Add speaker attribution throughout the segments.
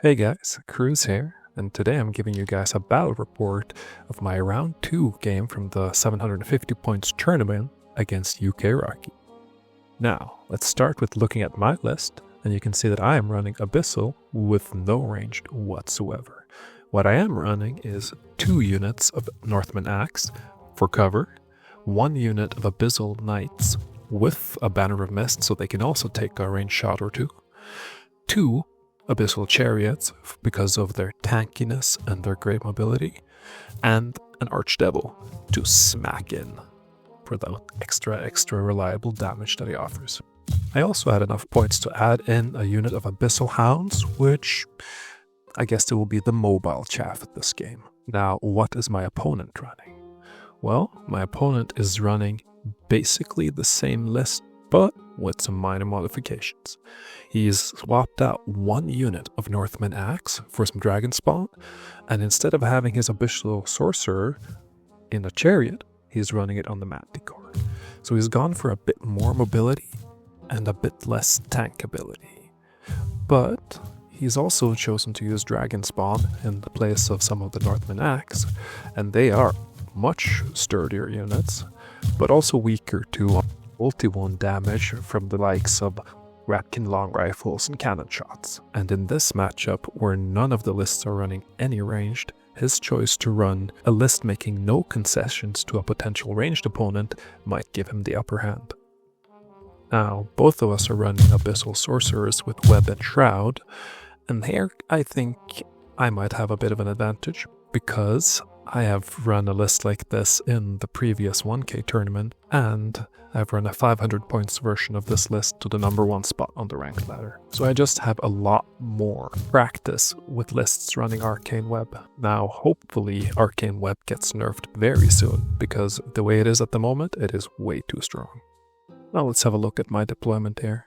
Speaker 1: Hey guys, Cruz here, and today I'm giving you guys a battle report of my round 2 game from the 750 points tournament against UK Rocky. Now, let's start with looking at my list, and you can see that I am running Abyssal with no ranged whatsoever. What I am running is 2 units of Northman Axe for cover, 1 unit of Abyssal Knights with a Banner of Mist so they can also take a ranged shot or two Abyssal Chariots because of their tankiness and their great mobility, and an Archdevil to smack in for the extra reliable damage that he offers. I also had enough points to add in a unit of Abyssal Hounds, which I guess it will be the mobile chaff at this game. Now, what is my opponent running? Well, my opponent is running basically the same list, but with some minor modifications. He's swapped out 1 unit of Northman Axe for some Dragon Spawn, and instead of having his Abyssal Sorcerer in a chariot, he's running it on the Manticore. So he's gone for a bit more mobility and a bit less tank ability. But he's also chosen to use Dragon Spawn in the place of some of the Northman Axe, and they are much sturdier units, but also weaker to multi-one damage from the likes of Ratkin long rifles and cannon shots. And in this matchup, where none of the lists are running any ranged, his choice to run a list making no concessions to a potential ranged opponent might give him the upper hand. Now, both of us are running Abyssal Sorcerers with Web and Shroud, and here I think I might have a bit of an advantage, because I have run a list like this in the previous 1K tournament, and I've run a 500 points version of this list to the number 1 spot on the ranked ladder. So I just have a lot more practice with lists running Arcane Web. Now, hopefully Arcane Web gets nerfed very soon, because the way it is at the moment, it is way too strong. Now let's have a look at my deployment here.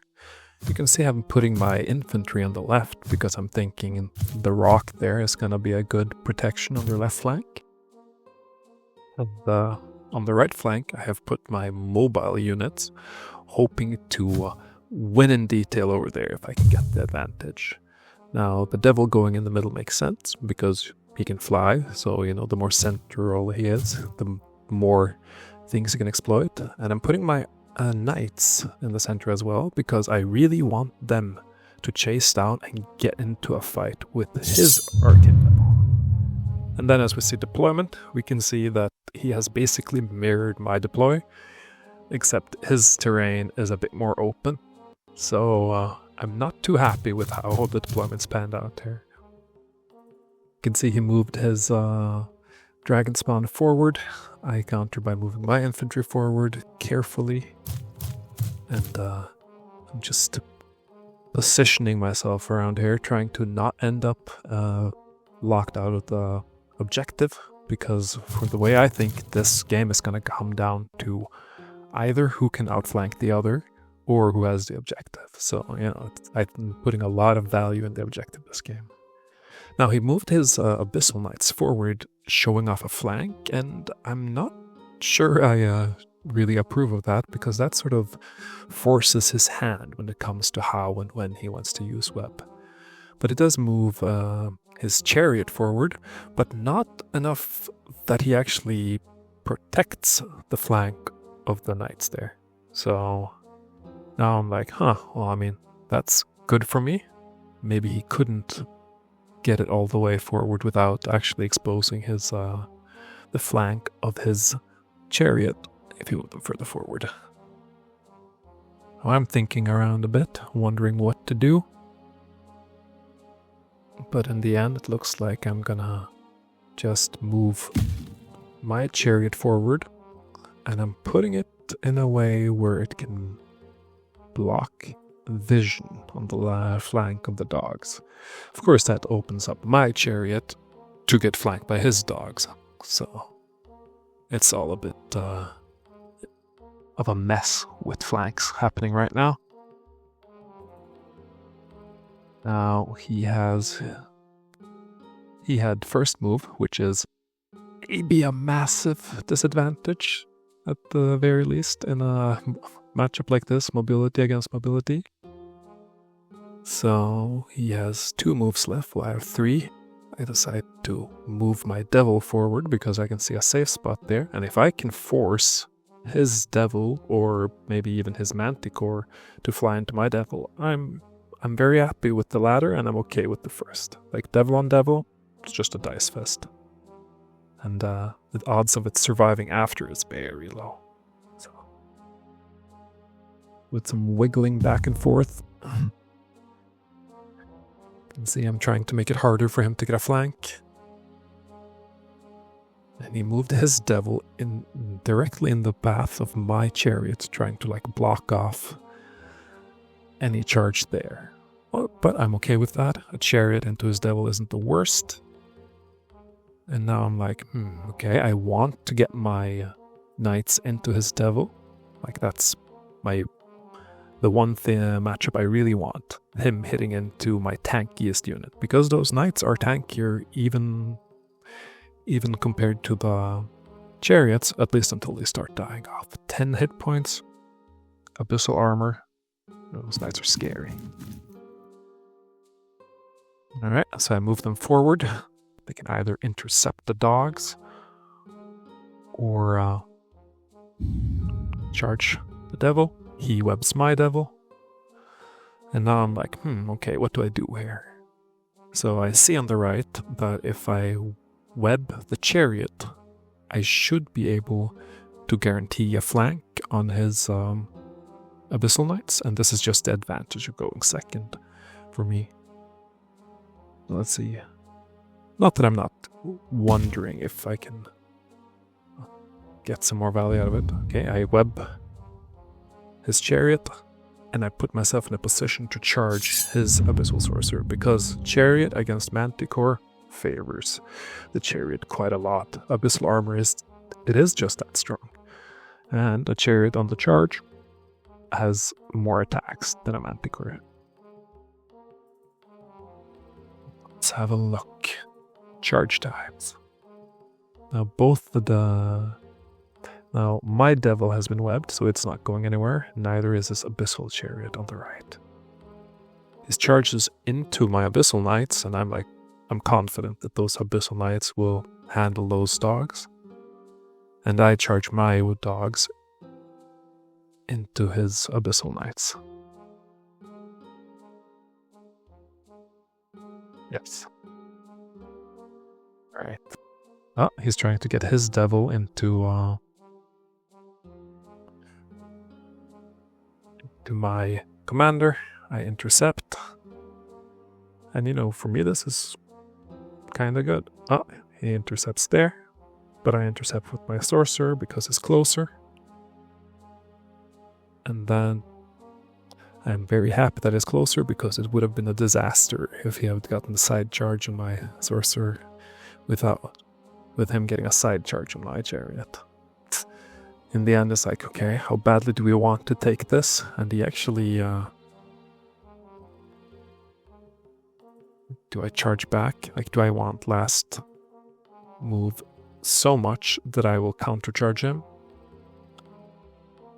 Speaker 1: You can see I'm putting my infantry on the left because I'm thinking the rock there is going to be a good protection on their left flank. And on the right flank, I have put my mobile units, hoping to win in detail over there if I can get the advantage. Now, the devil going in the middle makes sense, because he can fly, so, the more central he is, the more things he can exploit. And I'm putting my knights in the center as well, because I really want them to chase down and get into a fight with his Arcane Devil. And then as we see deployment, we can see that he has basically mirrored my deploy, except his terrain is a bit more open. So I'm not too happy with how the deployment's panned out here. You can see he moved his Dragon Spawn forward. I counter by moving my infantry forward carefully. And I'm just positioning myself around here, trying to not end up locked out of the objective, because for the way I think, this game is going to come down to either who can outflank the other or who has the objective. So, I'm putting a lot of value in the objective this game. Now, he moved his Abyssal Knights forward, showing off a flank, and I'm not sure I really approve of that, because that sort of forces his hand when it comes to how and when he wants to use Web. But it does move his chariot forward, but not enough that he actually protects the flank of the knights there. So now I'm like, that's good for me. Maybe he couldn't get it all the way forward without actually exposing his the flank of his chariot if he moved them further forward. Now I'm thinking around a bit, wondering what to do. But in the end, it looks like I'm gonna just move my chariot forward, and I'm putting it in a way where it can block vision on the flank of the dogs. Of course, that opens up my chariot to get flanked by his dogs, so it's all a bit of a mess with flanks happening right now. Now he had first move, which is maybe a massive disadvantage at the very least in a matchup like this, mobility against mobility. So he has 2 moves left, well I have 3. I decide to move my devil forward because I can see a safe spot there, and if I can force his devil or maybe even his manticore to fly into my devil, I'm very happy with the latter and I'm okay with the first. Like devil on devil, it's just a dice fest. And the odds of it surviving after is very low. So with some wiggling back and forth, you can see I'm trying to make it harder for him to get a flank. And he moved his devil directly in the path of my chariot, trying to like block off any charge there. Well, but I'm okay with that. A chariot into his devil isn't the worst. And now I'm like, okay, I want to get my knights into his devil. Like that's the one thing matchup I really want. Him hitting into my tankiest unit. Because those knights are tankier even compared to the chariots, at least until they start dying off. 10 hit points, abyssal armor. Those knights are scary. Alright, so I move them forward. They can either intercept the dogs or charge the devil. He webs my devil. And now I'm like, okay, what do I do here? So I see on the right that if I web the chariot, I should be able to guarantee a flank on his abyssal knights, and this is just the advantage of going second for me. Let's see. Not that I'm not wondering if I can get some more value out of it. Okay, I web his chariot, and I put myself in a position to charge his abyssal sorcerer, because chariot against manticore favors the chariot quite a lot. Abyssal armor is just that strong, and a chariot on the charge has more attacks than a manticore. Let's have a look. Charge times. Now my devil has been webbed, so it's not going anywhere. Neither is this abyssal chariot on the right. His charges into my abyssal knights, and I'm confident that those abyssal knights will handle those dogs. And I charge my dogs into his abyssal knights. Yes. Alright. Oh, he's trying to get his devil into my commander. I intercept. And for me this is kinda good. Oh, he intercepts there. But I intercept with my sorcerer because it's closer. And then I'm very happy that it's closer, because it would have been a disaster if he had gotten the side charge on my sorcerer with him getting a side charge on my chariot. In the end, it's like, okay, how badly do we want to take this? And he actually... do I charge back? Like, do I want last move so much that I will countercharge him?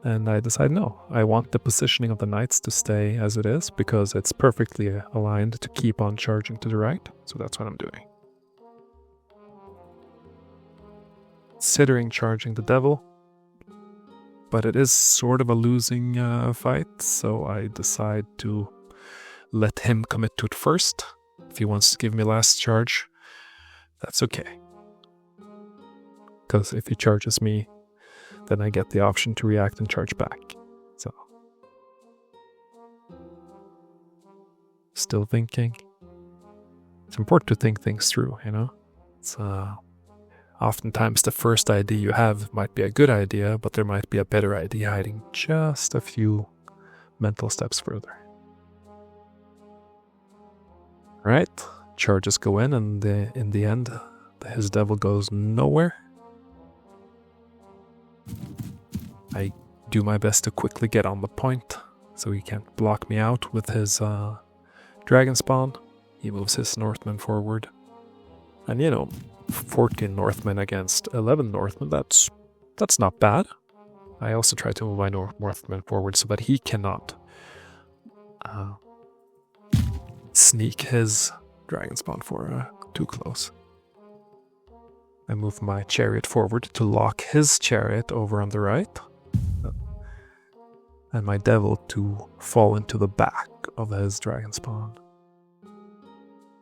Speaker 1: And I decide no. I want the positioning of the knights to stay as it is, because it's perfectly aligned to keep on charging to the right. So that's what I'm doing. Considering charging the devil, but it is sort of a losing fight, so I decide to let him commit to it first. If he wants to give me last charge, that's okay. Because if he charges me, then I get the option to react and charge back. So, still thinking. It's important to think things through, It's oftentimes the first idea you have might be a good idea, but there might be a better idea hiding just a few mental steps further. Right, charges go in, and in the end, his devil goes nowhere. I do my best to quickly get on the point, so he can't block me out with his dragon spawn. He moves his Northmen forward. And 14 Northmen against 11 Northmen, that's not bad. I also try to move my Northmen forward so that he cannot sneak his dragon spawn for too close. I move my chariot forward to lock his chariot over on the right. And my devil to fall into the back of his dragon spawn.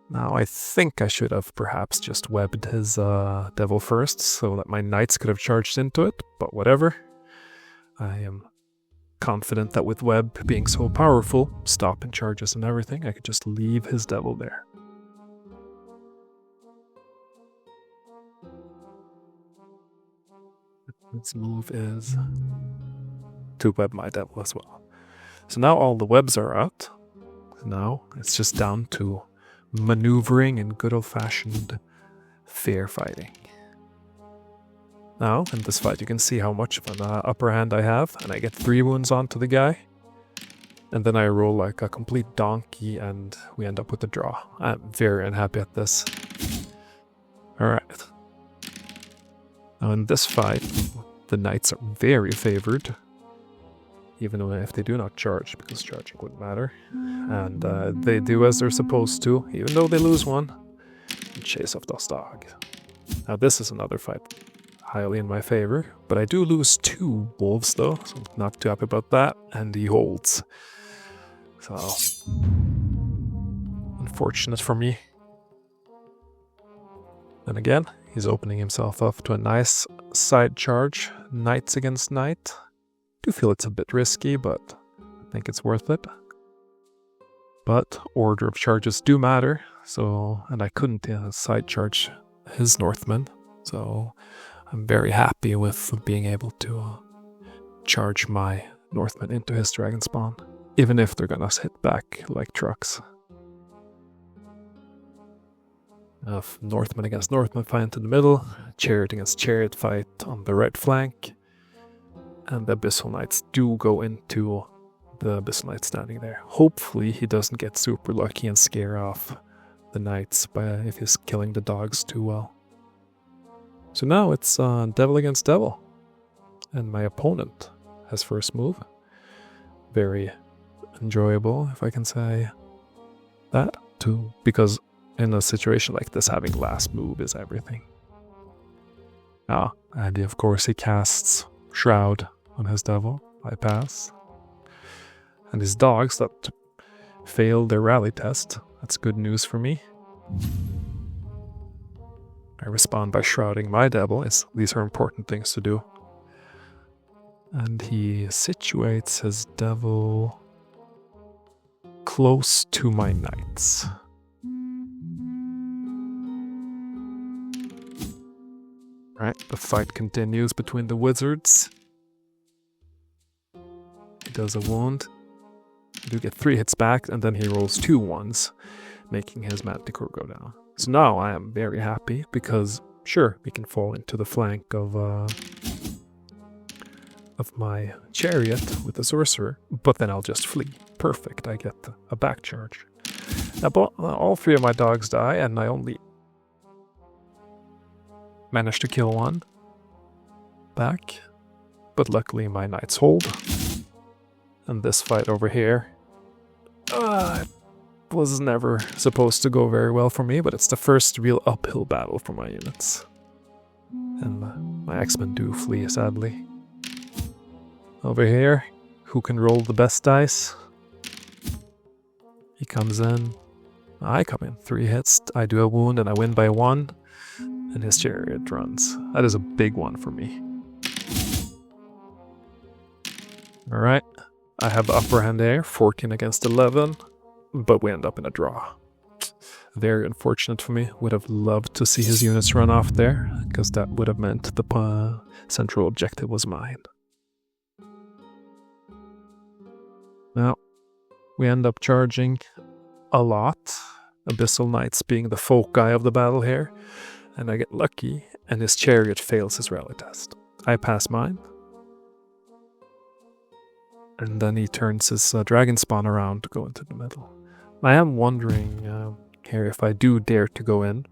Speaker 1: Now I think I should have perhaps just webbed his devil first so that my knights could have charged into it, but whatever. I am confident that with web being so powerful, stopping charges and everything, I could just leave his devil there. Its move is to web my devil as well. So now all the webs are out. Now it's just down to maneuvering and good old-fashioned fair fighting. Now, in this fight, you can see how much of an upper hand I have, and I get 3 wounds onto the guy. And then I roll like a complete donkey, and we end up with a draw. I'm very unhappy at this. Alright. Now in this fight, the knights are very favored. Even if they do not charge, because charging wouldn't matter. And they do as they're supposed to, even though they lose one. And chase off das dog. Now this is another fight highly in my favor, but I do lose 2 wolves though, so I'm not too happy about that. And he holds. So, unfortunate for me. And again, he's opening himself up to a nice side charge, knights against knight. I do feel it's a bit risky, but I think it's worth it. But order of charges do matter, so, and I couldn't side charge his Northman, so I'm very happy with being able to charge my Northman into his dragon spawn, even if they're gonna hit back like trucks. Northman against Northman fight in the middle, chariot against chariot fight on the right flank. And the Abyssal Knights do go into the Abyssal Knight standing there. Hopefully he doesn't get super lucky and scare off the Knights if he's killing the dogs too well. So now it's devil against devil. And my opponent has first move. Very enjoyable, if I can say that, too. Because in a situation like this, having last move is everything. And of course he casts Shroud on his devil. I pass. And his dogs that failed their rally test. That's good news for me. I respond by shrouding my devil. These are important things to do. And he situates his devil close to my knights. Right, the fight continues between the wizards. He does a wound. I do get 3 hits back, and then he rolls 2 ones, making his Manticore go down. So now I am very happy, because sure, we can fall into the flank of my chariot with the sorcerer, but then I'll just flee. Perfect, I get a back charge. Now all 3 of my dogs die, and I only managed to kill 1 back, but luckily my knights hold. And this fight over here was never supposed to go very well for me, but it's the first real uphill battle for my units. And my X-Men do flee, sadly. Over here, who can roll the best dice? He comes in. I come in. 3 hits, I do a wound, and I win by 1. And his chariot runs. That is a big one for me. Alright. I have the upper hand there, 14 against 11, but we end up in a draw. Very unfortunate for me. Would have loved to see his units run off there, because that would have meant the central objective was mine. Now, we end up charging a lot. Abyssal Knights being the foci of the battle here. And I get lucky, and his chariot fails his rally test. I pass mine. And then he turns his dragon spawn around to go into the middle. I am wondering here if I do dare to go in,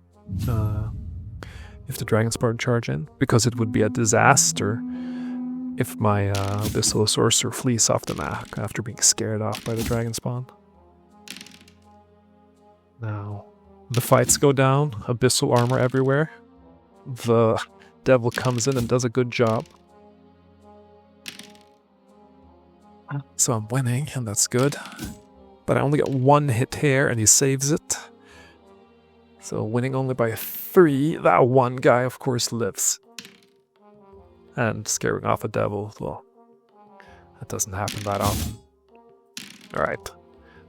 Speaker 1: if the dragon spawn charge in, because it would be a disaster if my Abyssal Sorcerer flees off the map after being scared off by the dragon spawn. Now, the fights go down, Abyssal armor everywhere. The devil comes in and does a good job. So I'm winning, and that's good. But I only got one hit here, and he saves it. So winning only by 3, that one guy, of course, lives. And scaring off a devil, well, that doesn't happen that often. Alright,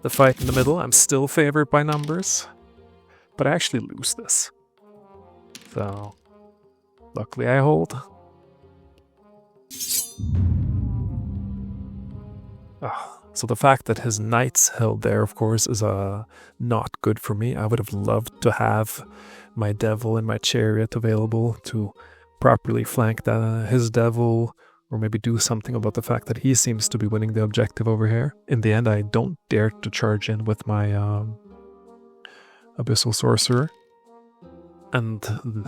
Speaker 1: the fight in the middle, I'm still favored by numbers. But I actually lose this. So, luckily I hold. So the fact that his knights held there, of course, is not good for me. I would have loved to have my devil and my chariot available to properly flank his devil, or maybe do something about the fact that he seems to be winning the objective over here. In the end, I don't dare to charge in with my Abyssal Sorcerer. And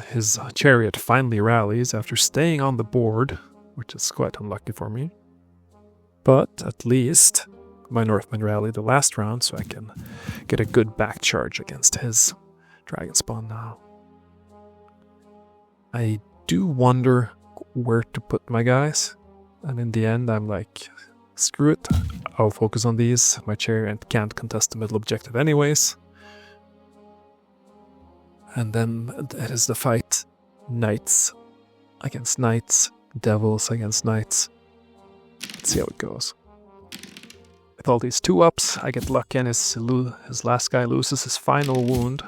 Speaker 1: his chariot finally rallies after staying on the board, which is quite unlucky for me. But at least my Northmen rally the last round, so I can get a good back charge against his dragon spawn now. I do wonder where to put my guys, and in the end I'm like, screw it, I'll focus on these. My chariot can't contest the middle objective anyways. And then it is the fight, knights against knights, devils against knights. Let's see how it goes. With all these 2-ups, I get lucky and his last guy loses his final wound.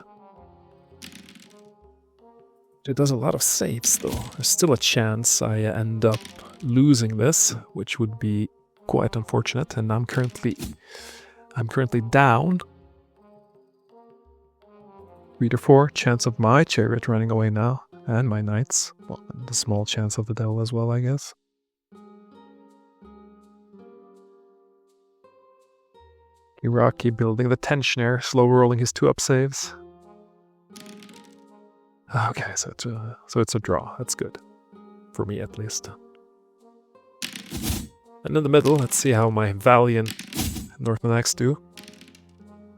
Speaker 1: It does a lot of saves though. There's still a chance I end up losing this, which would be quite unfortunate, and I'm currently down. 3-4, chance of my chariot running away now, and my knights. Well, the small chance of the devil as well, I guess. Iraqi building the tensioner, slow rolling his 2-up saves. Okay, so it's a draw. That's good. For me, at least. And in the middle, let's see how my valiant Northman Axe do.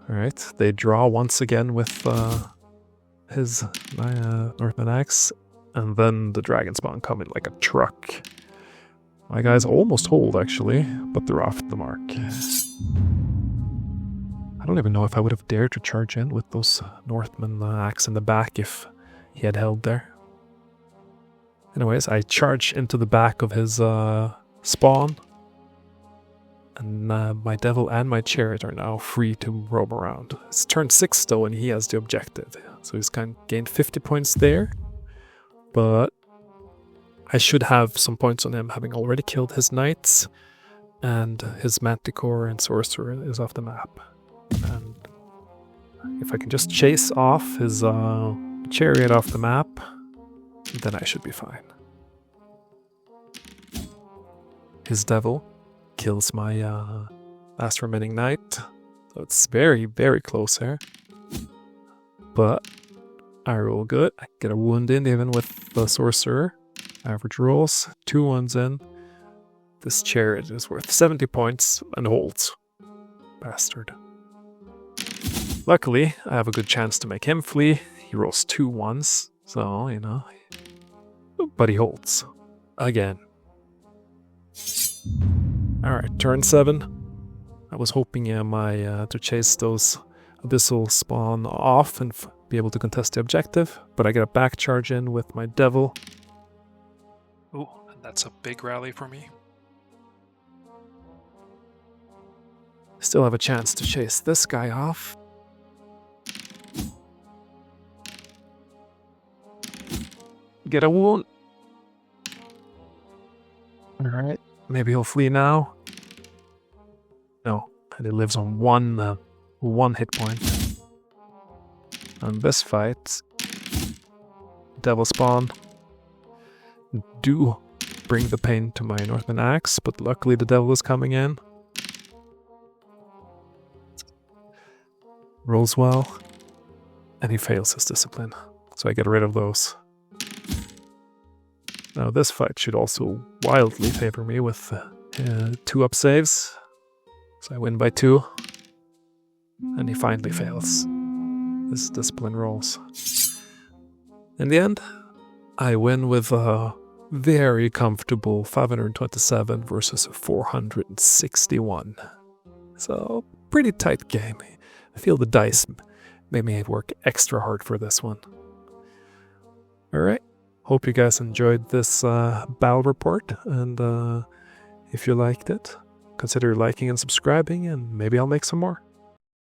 Speaker 1: Alright, they draw once again with my Northman Axe, and then the dragon spawn come in like a truck. My guys almost hold, actually, but they're off the mark. I don't even know if I would have dared to charge in with those Northman Axe in the back if he had held there. Anyways, I charge into the back of his spawn, and my devil and my chariot are now free to roam around. It's turn 6 though, and he has the objective, so he's kind of gained 50 points there, but I should have some points on him, having already killed his knights, and his manticore and sorcerer is off the map. And if I can just chase off his chariot off the map, then I should be fine. His devil kills my last remaining knight, so it's very, very close here. But I roll good. I get a wound in even with the sorcerer. Average rolls, 2 ones in. This chariot is worth 70 points and holds. Bastard. Luckily, I have a good chance to make him flee. He rolls 2 ones, so, you know. But he holds. Again. Alright, turn 7. I was hoping to chase those Abyssal spawn off and be able to contest the objective, but I get a back charge in with my devil. Oh, and that's a big rally for me. Still have a chance to chase this guy off. Get a wound. Alright, maybe he'll flee now. No, and he lives on one hit point. And this fight, devil spawn do bring the pain to my Northman Axe, but luckily the devil is coming in. Rolls well, and he fails his discipline, so I get rid of those. Now this fight should also wildly favor me with 2-up saves, so I win by 2, and he finally fails. This discipline rolls. In the end, I win with a very comfortable 527 versus 461. So, pretty tight game. I feel the dice made me work extra hard for this one. Alright, hope you guys enjoyed this battle report, and if you liked it, consider liking and subscribing, and maybe I'll make some more.